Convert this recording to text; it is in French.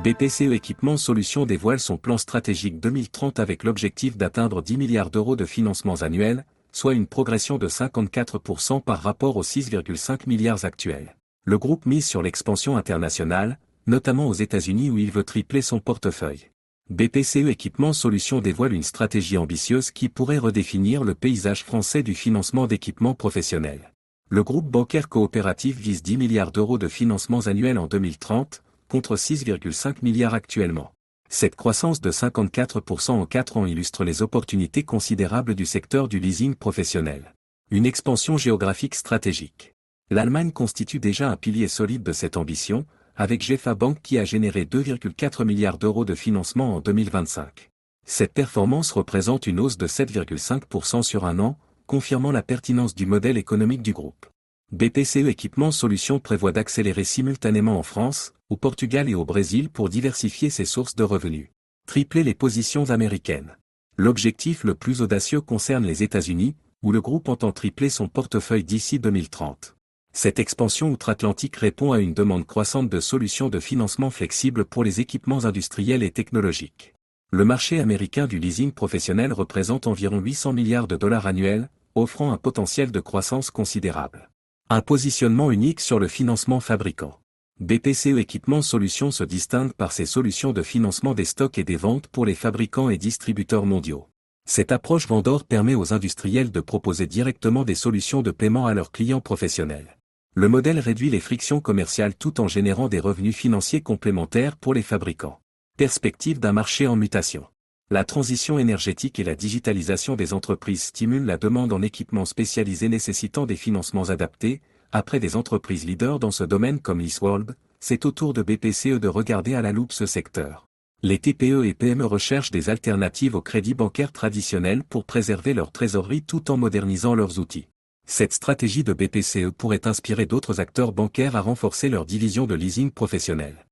BPCE Équipement Solutions dévoile son plan stratégique 2030 avec l'objectif d'atteindre 10 milliards d'euros de financements annuels, soit une progression de 54% par rapport aux 6,5 milliards actuels. Le groupe mise sur l'expansion internationale, notamment aux États-Unis où il veut tripler son portefeuille. BPCE Équipement Solutions dévoile une stratégie ambitieuse qui pourrait redéfinir le paysage français du financement d'équipements professionnels. Le groupe bancaire coopératif vise 10 milliards d'euros de financements annuels en 2030, contre 6,5 milliards actuellement. Cette croissance de 54% en 4 ans illustre les opportunités considérables du secteur du leasing professionnel. Une expansion géographique stratégique. L'Allemagne constitue déjà un pilier solide de cette ambition, avec GFA Bank qui a généré 2,4 milliards d'euros de financement en 2025. Cette performance représente une hausse de 7,5% sur un an, confirmant la pertinence du modèle économique du groupe. BPCE Équipement Solutions prévoit d'accélérer simultanément en France, au Portugal et au Brésil pour diversifier ses sources de revenus. Tripler les positions américaines. L'objectif le plus audacieux concerne les États-Unis, où le groupe entend tripler son portefeuille d'ici 2030. Cette expansion outre-Atlantique répond à une demande croissante de solutions de financement flexibles pour les équipements industriels et technologiques. Le marché américain du leasing professionnel représente environ 800 milliards de dollars annuels, offrant un potentiel de croissance considérable. Un positionnement unique sur le financement fabricant. BPCE Équipement Solutions se distingue par ses solutions de financement des stocks et des ventes pour les fabricants et distributeurs mondiaux. Cette approche vendeur permet aux industriels de proposer directement des solutions de paiement à leurs clients professionnels. Le modèle réduit les frictions commerciales tout en générant des revenus financiers complémentaires pour les fabricants. Perspective d'un marché en mutation. La transition énergétique et la digitalisation des entreprises stimulent la demande en équipements spécialisés nécessitant des financements adaptés. Après des entreprises leaders dans ce domaine comme LeaseWorld, c'est au tour de BPCE de regarder à la loupe ce secteur. Les TPE et PME recherchent des alternatives au crédit bancaire traditionnel pour préserver leur trésorerie tout en modernisant leurs outils. Cette stratégie de BPCE pourrait inspirer d'autres acteurs bancaires à renforcer leur division de leasing professionnel.